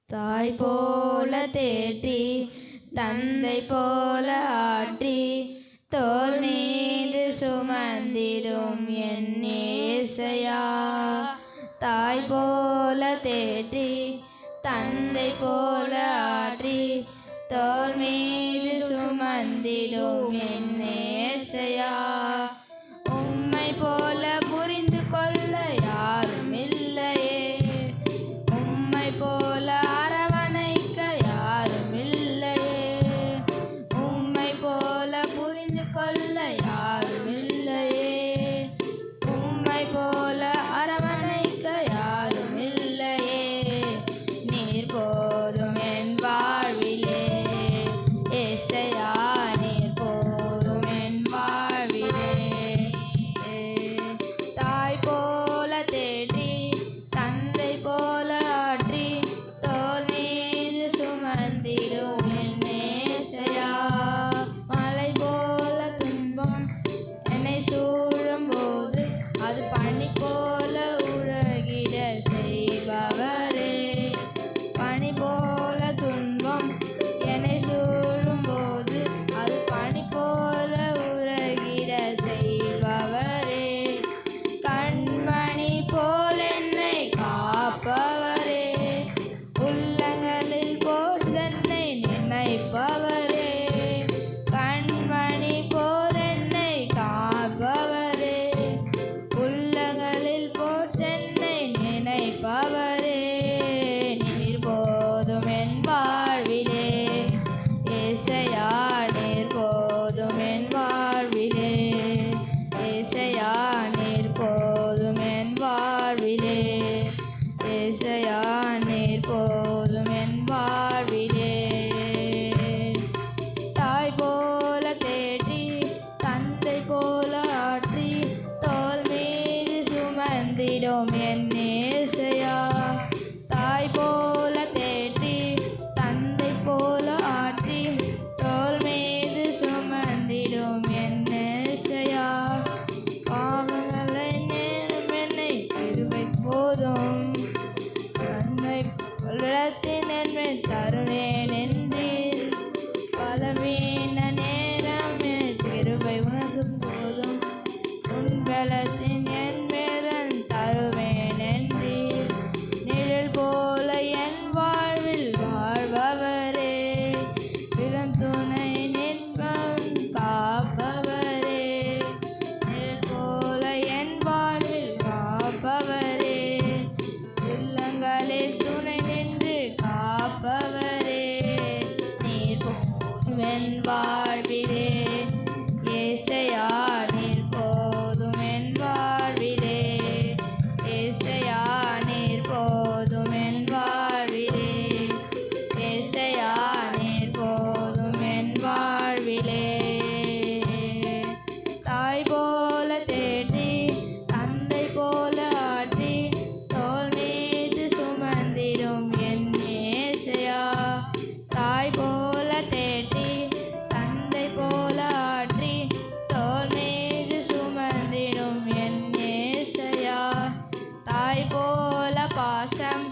தாய் போல தேற்றி தந்தை போல ஆற்றி தோள் மீது சுமந்திடும் என் ஏசையா. தாய் போல தேற்றி தந்தை போல ஆற்றி தோள் மீது சுமந்திடும் என் ஏசையா. உம்மை போல புரிந்து கொள்ள யாரும் இல்லையே, உம்மை போல அரவணைக்க யாரும் இல்லையே, உம்மை போல புரிந்து கொள்ள யாரும் இல்லையே, உம்மை போல அரவணைக்க யாரும் இல்லையே. நீர் போதும் என் வாழ்விலே ஏசையா, நீர் போதும் என் வாழ்விலே. தாய் போல தேற்றி தந்தை போல ஆற்றி தோள் மீது சுமந்திடும் என் ஏசையா. மலை போல துன்பம் என்னை சூழும் போது அது பனி போல உருகிட செய்பவரே. பனி போல துன்பம் என்னை சூழும் போது அது பனி போல உருகிட செய்பவரே. கண்மணி போல் என்னை காப்பவரே, உள்ளங்களில் போல் தன்னை நினைப்பவரே. கண்மணி போல் என்னை காப்பவரே, உள்ளங்களில் போல் தன்னை நினைப்பவரே. நீர் போதும் என் வாழ்விலே ஏசையா, நீர் போதும் என் வாழ்விலே ஏசையா, நீர் போதும் என் வாழ்விலே ஏசையா, நீர் போதும் என் வாழ்விலே. தாய் போல தேற்றி தந்தை போல ஆற்றி தோள் மீது சுமந்திடும் என் ஏசையா. தாய் போல தேற்றி தந்தை போல ஆற்றி தோள் மீது சுமந்திடும் என் ஏசையா. பாவங்களை நேரும் என்னை கிருபை போதும், நன்மை உள்ளத்தின் நன்மை தருவேன் என்றீர். பலவீன நேரமே கிருபை உனக்கு போதும், உன் பலத்தின் என் மேலன் தருவேன் என்றீர். நிழல் போல என் வாழ்வில் வாழ்பவரே, இளம் துணை நிற்பம் காப்பவரே. நிழல் போல என் வாழ்வில் காப்பவரே, இல்லங்களில் துணை நின்று காப்பவரே. நீர் போதும் என் வாழ்விலே ஏசையா, நீர் போதும் என் வாழ்விலே ஏசையா, நீர் போதும் என் வாழ்விலே ஏசையா, நீர் போதும் என் வாழ்விலே. தாய் போல தேற்றி தந்தை போல ஆற்றி தோள் மீது சுமந்திடும் என் ஏசையா. தாய் போல தேற்றி தந்தை போல ஆற்றி தோள் மீது சுமந்திடும் என் ஏசையா. தாய் போல பாசம்